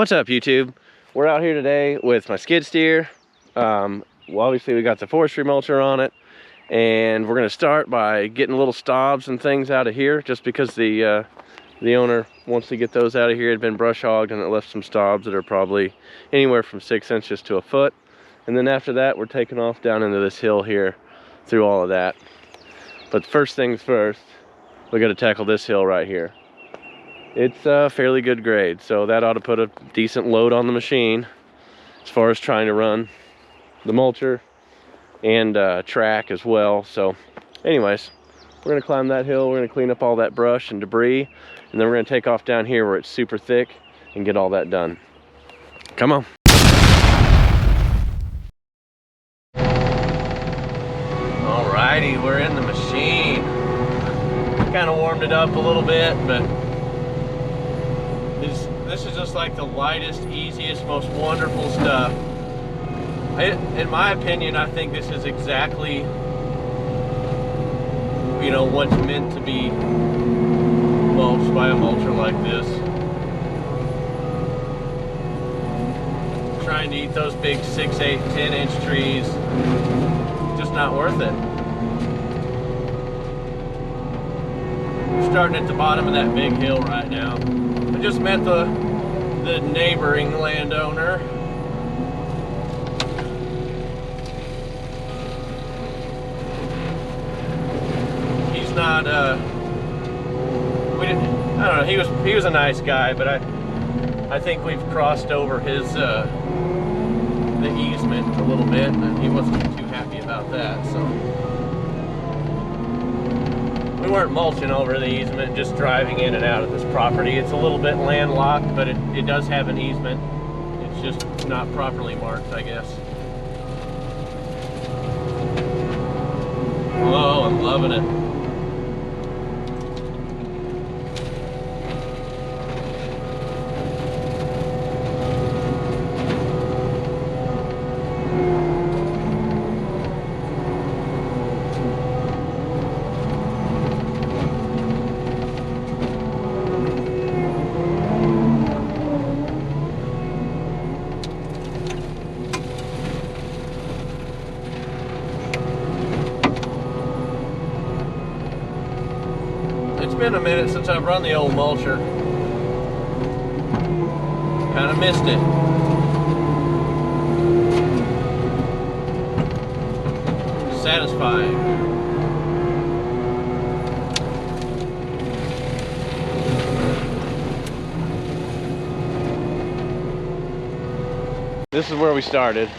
What's up, YouTube? We're out here today with my skid steer. Well, obviously we got the forestry mulcher on it, and we're gonna start by getting little stobs and things out of here, just because the owner wants to get those out of here. It had been brush hogged and it left some stobs that are probably anywhere from 6 inches to a foot. And then after that, we're taking off down into this hill here through all of that. But first things first, we got to tackle this hill right here. It's a fairly good grade, so that ought to put a decent load on the machine as far as trying to run the mulcher and track as well. So anyways, we're gonna climb that hill, we're gonna clean up all that brush and debris, and then we're gonna take off down here where it's super thick and get all that done. Come on. Alrighty, we're in the machine. Kind of warmed it up a little bit, but this is just like the lightest, easiest, most wonderful stuff. In my opinion, I think this is exactly, you know, what's meant to be mulched by a mulcher like this. Trying to eat those big 6, 8, 10 inch trees, just not worth it. We're starting at the bottom of that big hill right now. I just met the neighboring landowner. He's not I don't know, he was a nice guy, but I think we've crossed over his the easement a little bit, and he wasn't too happy about that, so we weren't mulching over the easement, just driving in and out of this property. It's a little bit landlocked, but it does have an easement. It's just not properly marked, I guess. Oh, I'm loving it. It's been a minute since I've run the old mulcher. Kind of missed it. Satisfying. This is where we started.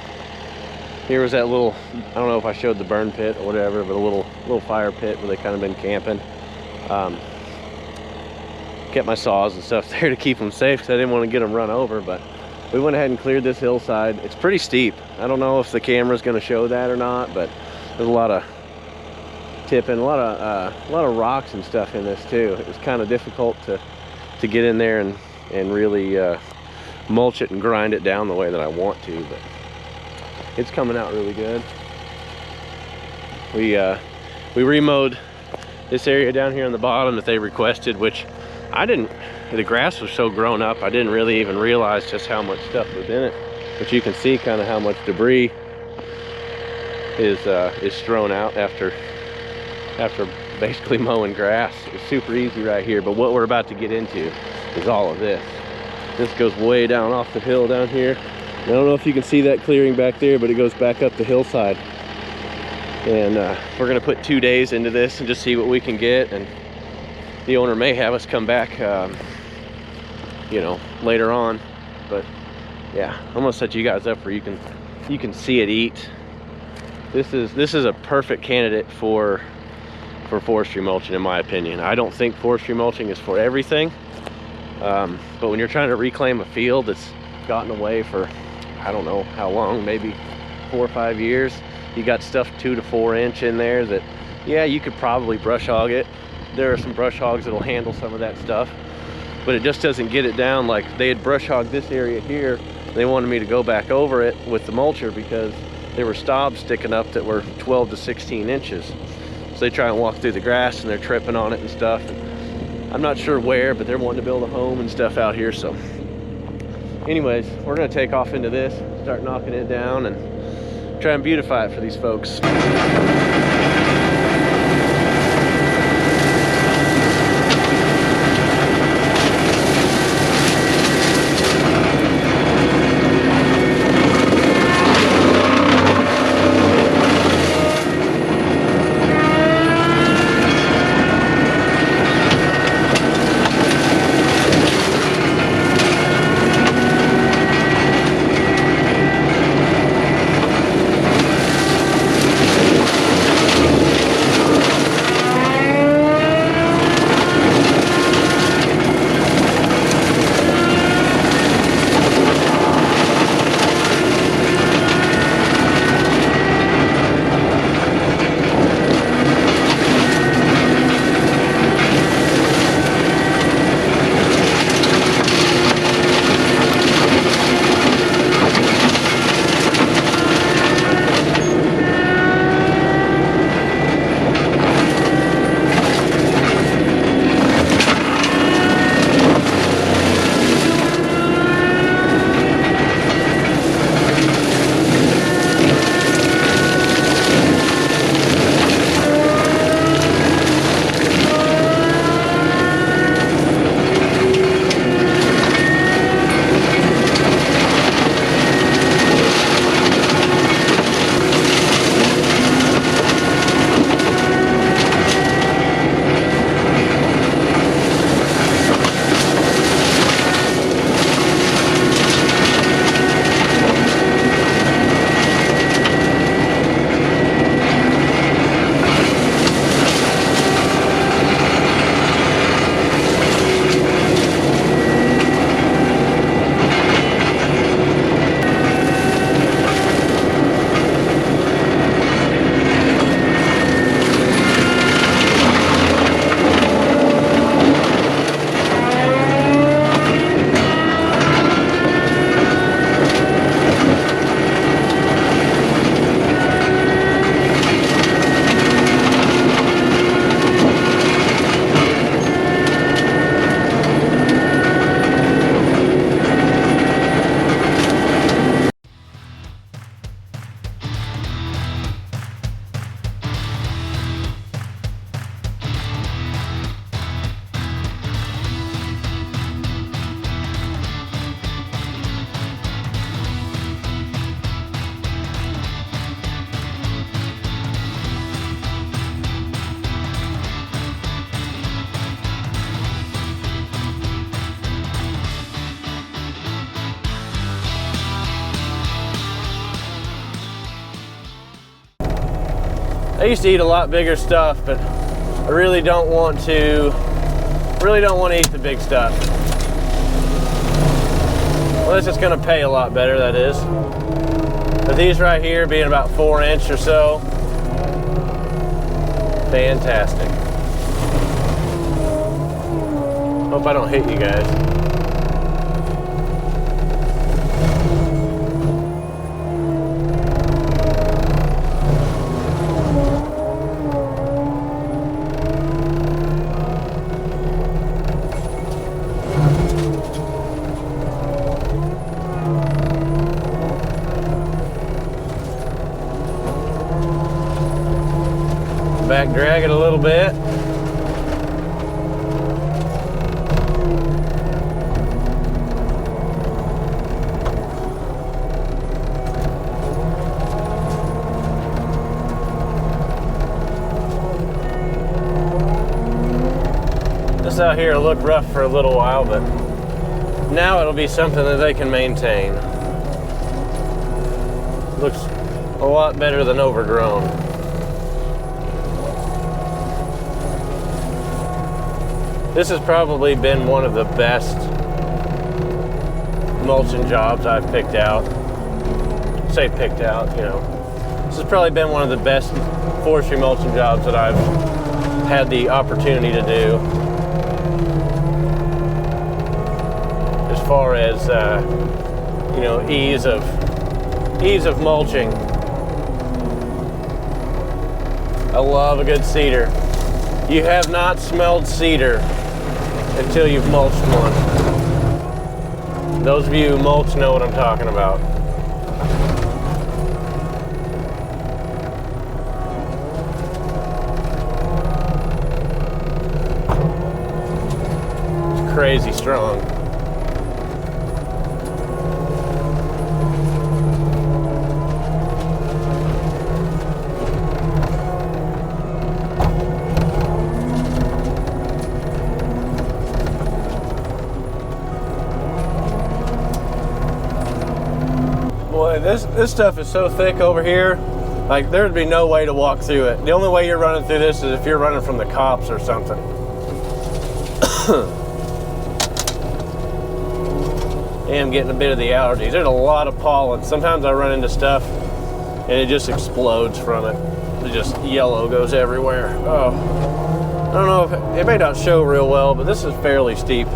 Here was that little, I don't know if I showed the burn pit or whatever, but a little fire pit where they kind of been camping. Kept my saws and stuff there to keep them safe because I didn't want to get them run over, but we went ahead and cleared this hillside. It's pretty steep. I don't know if the camera's going to show that or not, but there's a lot of tipping, a lot of rocks and stuff in this too. It was kind of difficult to get in there and really mulch it and grind it down the way that I want to, but it's coming out really good. We remowed this area down here on the bottom that they requested, which the grass was so grown up, I didn't really even realize just how much stuff was in it. But you can see kind of how much debris is thrown out after basically mowing grass. It's super easy right here, but what we're about to get into is all of this. This goes way down off the hill down here. I don't know if you can see that clearing back there, but it goes back up the hillside. And we're gonna put 2 days into this and just see what we can get, and the owner may have us come back you know, later on. But yeah, I'm gonna set you guys up where you can see it eat. This is a perfect candidate for forestry mulching, in my opinion. I don't think forestry mulching is for everything, but when you're trying to reclaim a field that's gotten away for I don't know how long, maybe 4 or 5 years, you got stuff 2 to 4 inch in there that, yeah, you could probably brush hog it. There are some brush hogs that'll handle some of that stuff, but it just doesn't get it down. Like, they had brush hogged this area here. They wanted me to go back over it with the mulcher because there were stobs sticking up that were 12 to 16 inches. So they try and walk through the grass and they're tripping on it and stuff. And I'm not sure where, but they're wanting to build a home and stuff out here. So anyways, we're gonna take off into this, start knocking it down and try and beautify it for these folks. I used to eat a lot bigger stuff, but I really don't want to eat the big stuff. Well, it's just gonna pay a lot better, that is. But these right here being about 4-inch or so, fantastic. Hope I don't hit you guys. Back drag it a little bit. This out here will look rough for a little while, but now it'll be something that they can maintain. Looks a lot better than Overgrown. This has probably been one of the best mulching jobs I've picked out. Say picked out, you know. This has probably been one of the best forestry mulching jobs that I've had the opportunity to do. As far as, you know, ease of mulching. I love a good cedar. You have not smelled cedar until you've mulched one. Those of you who mulch know what I'm talking about. It's crazy strong. Boy, this stuff is so thick over here, like there'd be no way to walk through it. The only way you're running through this is if you're running from the cops or something. And I'm getting a bit of the allergies. There's a lot of pollen. Sometimes I run into stuff and it just explodes from it. It just yellow goes everywhere. Oh, I don't know if it may not show real well, but this is fairly steep.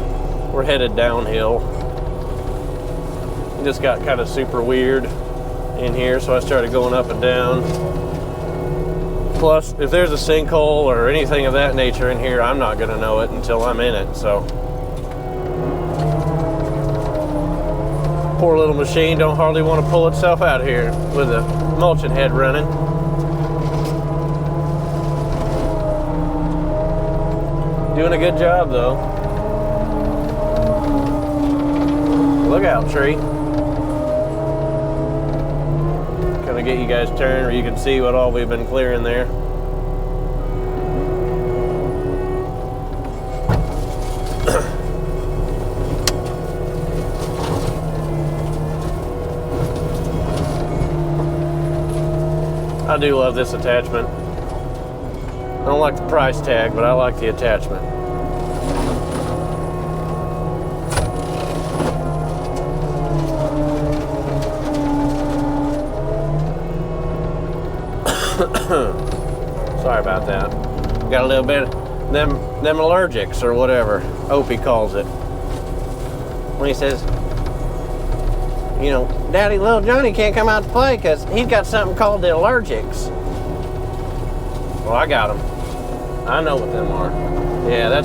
We're headed downhill. It just got kind of super weird in here, so I started going up and down. Plus, if there's a sinkhole or anything of that nature in here, I'm not going to know it until I'm in it, so. Poor little machine don't hardly want to pull itself out of here with a mulching head running. Doing a good job, though. Look out, tree. Kind of get you guys turned where you can see what all we've been clearing there. I do love this attachment. I don't like the price tag, but I like the attachment. Sorry about that. Got a little bit of them allergics or whatever Opie calls it. When he says, you know, Daddy, little Johnny can't come out to play because he's got something called the allergics. Well, I got them. I know what them are. Yeah, that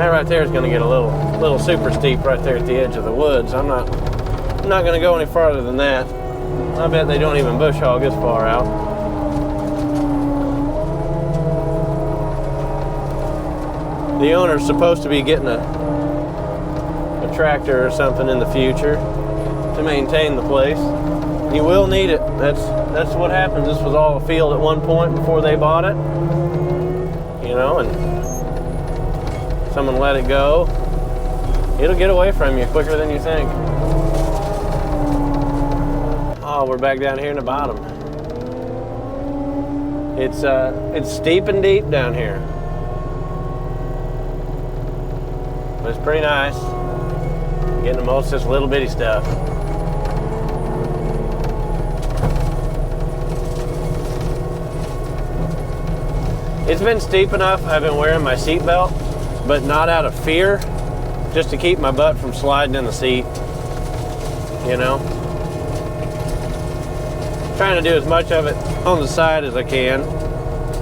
right there is going to get a little super steep right there at the edge of the woods. I'm not going to go any farther than that. I bet they don't even bush hog this far out. The owner's supposed to be getting a tractor or something in the future to maintain the place. You will need it. That's what happens. This was all a field at one point before they bought it. You know, and someone let it go. It'll get away from you quicker than you think. Oh, we're back down here in the bottom. It's steep and deep down here. But it's pretty nice. Getting the most of this little bitty stuff. It's been steep enough I've been wearing my seatbelt, but not out of fear, just to keep my butt from sliding in the seat, you know? Trying to do as much of it on the side as I can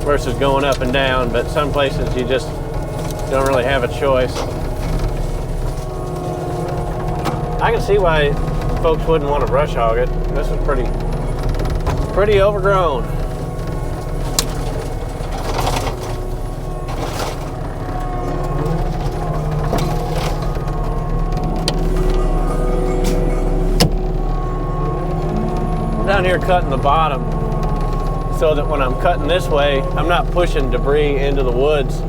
versus going up and down, but some places you just don't really have a choice. I can see why folks wouldn't want to brush hog it. This is pretty overgrown. Down here cutting the bottom so that when I'm cutting this way, I'm not pushing debris into the woods.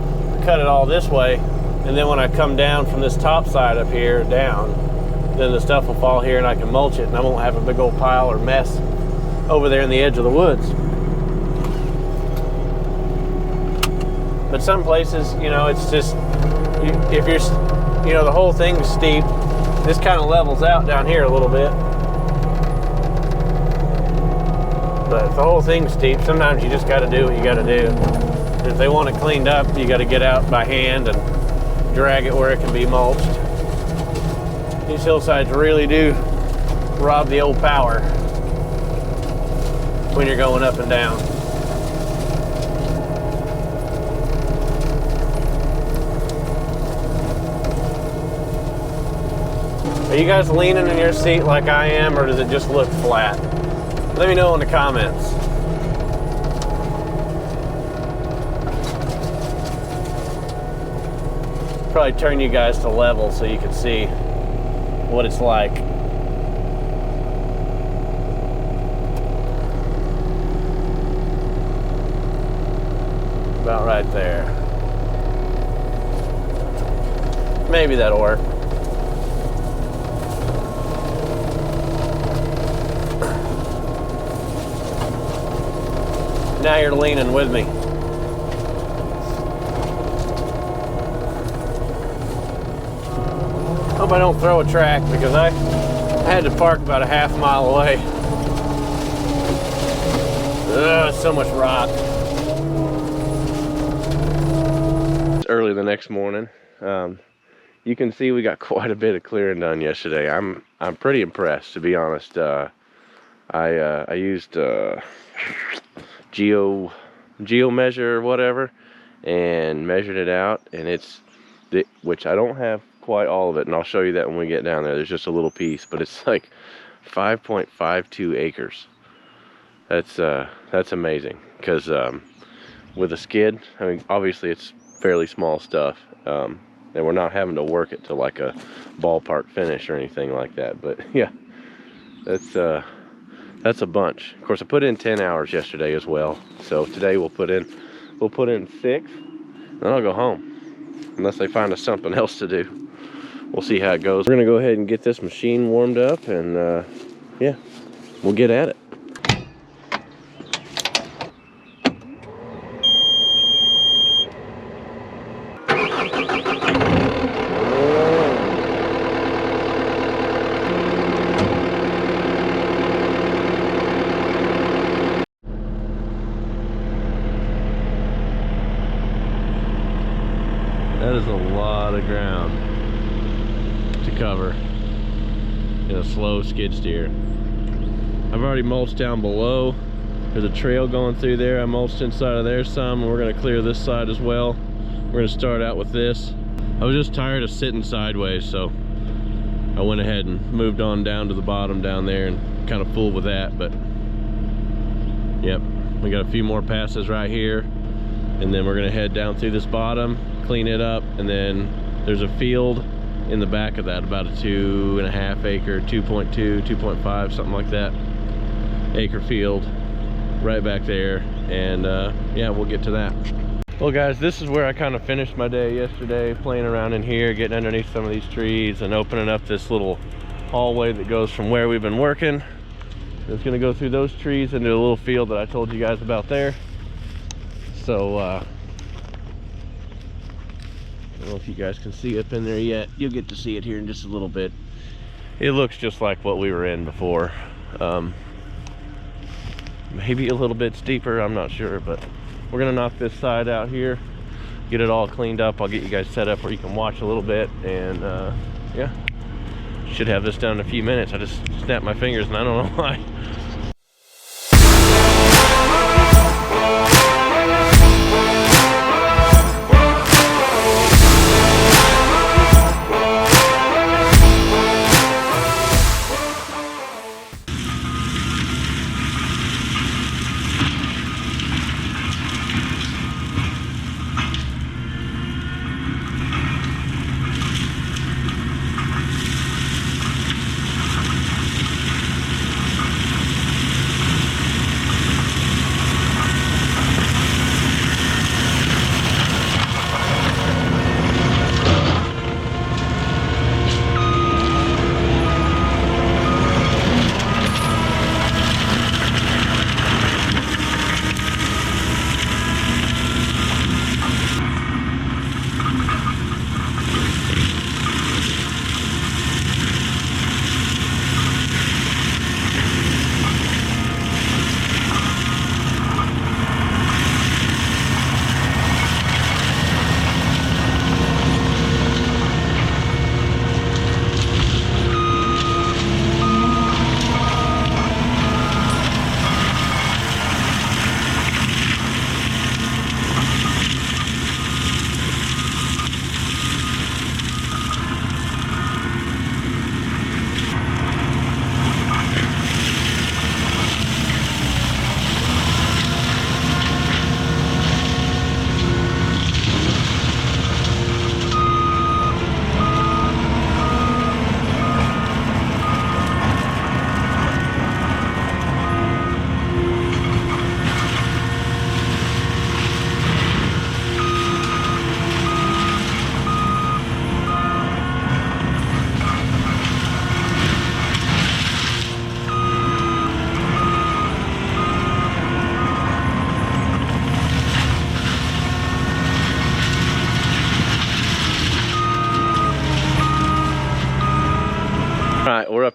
Cut it all this way, and then when I come down from this top side up here down, then the stuff will fall here and I can mulch it and I won't have a big old pile or mess over there in the edge of the woods. But some places, you know, it's just, if you're, you know, the whole thing's steep, this kind of levels out down here a little bit. But if the whole thing's steep, sometimes you just got to do what you got to do. If they want it cleaned up, you got to get out by hand and drag it where it can be mulched. These hillsides really do rob the old power when you're going up and down. But you guys leaning in your seat like I am, or does it just look flat? Let me know in the comments. Probably turn you guys to level so you can see what it's like. About right there. Maybe that'll work. Now you're leaning with me. Hope I don't throw a track because I had to park about a half-mile away. Ugh, so much rock. It's early the next morning. You can see we got quite a bit of clearing done yesterday. I'm pretty impressed, to be honest. I used geo measure or whatever and measured it out, and which I don't have quite all of it, and I'll show you that when we get down there. There's just a little piece, but it's like 5.52 acres. That's amazing, because with a skid, I mean, obviously it's fairly small stuff, and we're not having to work it to like a ballpark finish or anything like that. But yeah, that's a bunch. Of course, I put in 10 hours yesterday as well, so today we'll put in 6, and then I'll go home unless they find us something else to do. We'll see how it goes. We're gonna go ahead and get this machine warmed up, and yeah, we'll get at it. That is a lot of ground to cover in a slow skid steer. I've already mulched down below. There's a trail going through there. I mulched inside of there some, and we're gonna clear this side as well. We're gonna start out with this. I was just tired of sitting sideways, so I went ahead and moved on down to the bottom down there and kind of fooled with that. But yep, we got a few more passes right here, and then we're gonna head down through this bottom, clean it up, and then there's a field in the back of that, about a 2.5 acre, 2.2, 2.5, something like that, acre field right back there, and yeah, we'll get to that. Well guys, this is where I kind of finished my day yesterday, playing around in here, getting underneath some of these trees and opening up this little hallway that goes from where we've been working. It's gonna go through those trees into a little field that I told you guys about there. So I don't know if you guys can see up in there yet. You'll get to see it here in just a little bit. It looks just like what we were in before. Maybe a little bit steeper, I'm not sure, but we're gonna knock this side out here, get it all cleaned up. I'll get you guys set up where you can watch a little bit, and yeah, should have this done in a few minutes. I just snapped my fingers and I don't know why.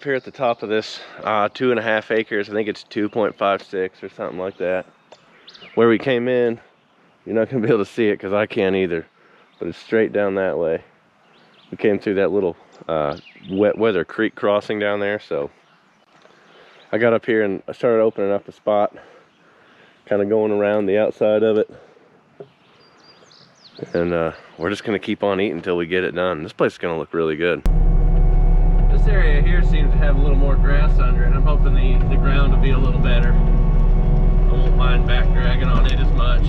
up here at the top of this 2.5 acres. I think it's 2.56 or something like that. Where we came in, you're not gonna be able to see it because I can't either, but it's straight down that way. We came through that little wet weather creek crossing down there, so I got up here and I started opening up a spot, kind of going around the outside of it. And we're just gonna keep on eating until we get it done. This place is gonna look really good. This area here seems to have a little more grass under it. I'm hoping the ground will be a little better. I won't mind back dragging on it as much.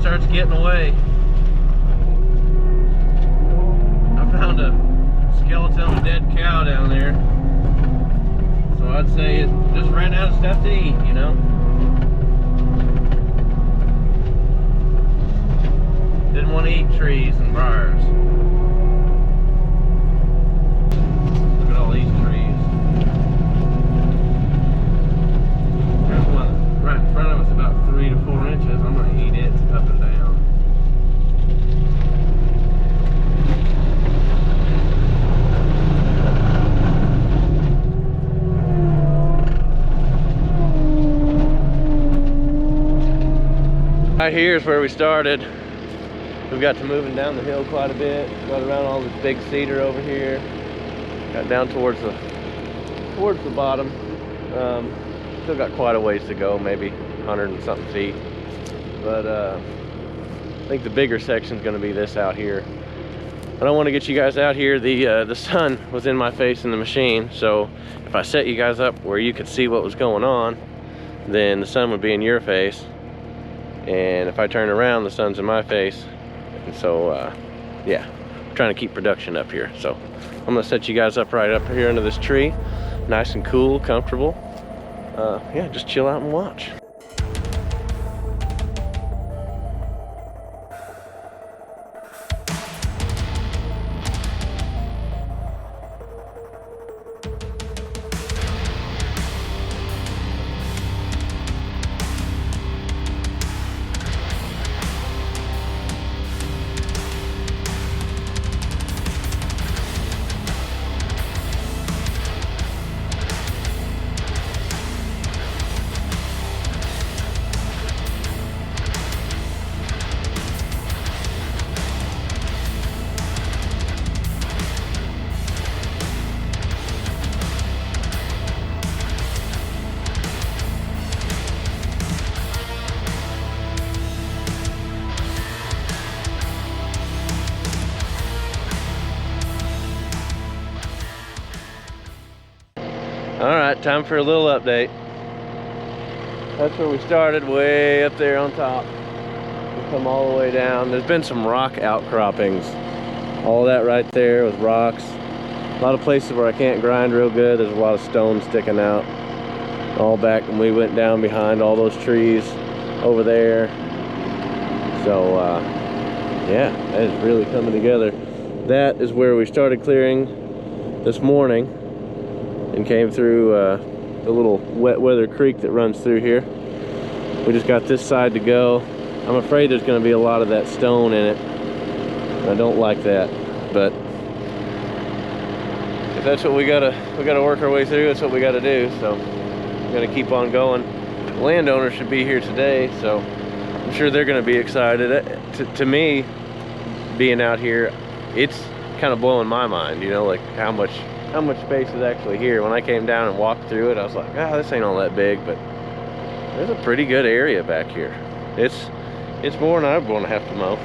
Starts getting away. I found a skeleton of a dead cow down there, so I'd say it just ran out of stuff to eat, you know. Didn't want to eat trees and briars. Look at all these trees. There's one right in front of us about 3 to 4 inches. I'm going to eat it up and down. Right here is where we started. We got to moving down the hill quite a bit. Got around all this big cedar over here. Got down towards the bottom. Still got quite a ways to go, maybe 100 and something feet. But I think the bigger section is going to be this out here. I don't want to get you guys out here. The sun was in my face in the machine, so if I set you guys up where you could see what was going on, then the sun would be in your face, and if I turn around, the sun's in my face. And so yeah, I'm trying to keep production up here. So I'm gonna set you guys up right up here under this tree, nice and cool, comfortable. Yeah, just chill out and watch. All right, time for a little update. That's where we started, way up there on top. We come all the way down. There's been some rock outcroppings. All that right there was rocks. A lot of places where I can't grind real good. There's a lot of stones sticking out. All back when we went down behind all those trees over there. So yeah, that is really coming together. That is where we started clearing this morning and came through the little wet weather creek that runs through here. We just got this side to go. I'm afraid there's going to be a lot of that stone in it. I don't like that, but if that's what we gotta work our way through, that's what we gotta do. So we're gonna keep on going. The landowners should be here today, so I'm sure they're gonna be excited. To me, being out here, it's kind of blowing my mind, you know, like how much space is actually here. When I came down and walked through it, I was like, this ain't all that big, but there's a pretty good area back here. It's more than I'd want to have to mow.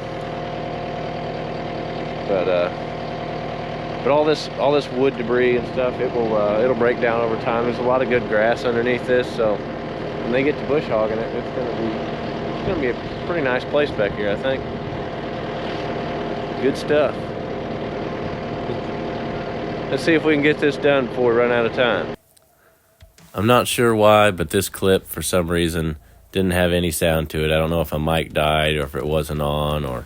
But all this wood debris and stuff, it'll break down over time. There's a lot of good grass underneath this, so when they get to bush hogging it, it's gonna be a pretty nice place back here, I think. Good stuff. Let's see if we can get this done before we run out of time. I'm not sure why, but this clip, for some reason, Didn't have any sound to it. I don't know if a mic died or if it wasn't on or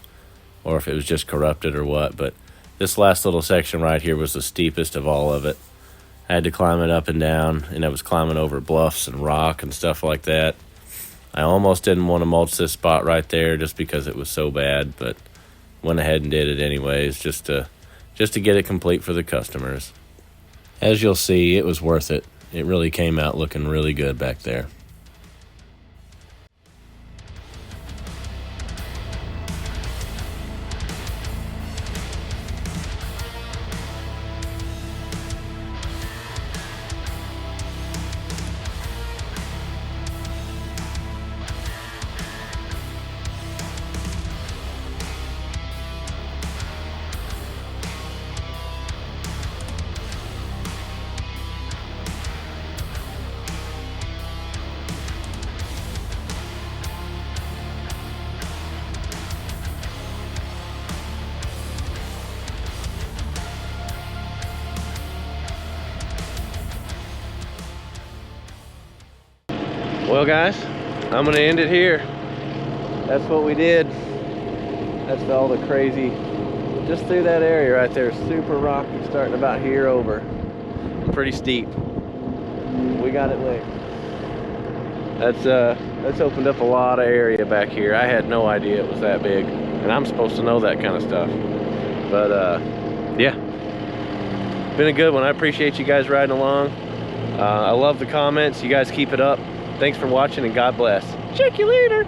if it was just corrupted or what, but this last little section right here was the steepest of all of it. I had to climb it up and down, and I was climbing over bluffs and rock and stuff like that. I almost didn't want to mulch this spot right there just because it was so bad, but went ahead and did it anyways just to get it complete for the customers. As you'll see, it was worth it. It really came out looking really good back there. Well guys, I'm gonna end it here. That's what we did. That's all the crazy, just through that area right there, super rocky, starting about here over. Pretty steep. We got it licked. That's opened up a lot of area back here. I had no idea it was that big, and I'm supposed to know that kind of stuff. But yeah, been a good one. I appreciate you guys riding along. I love the comments. You guys keep it up. Thanks for watching, and God bless. Check you later.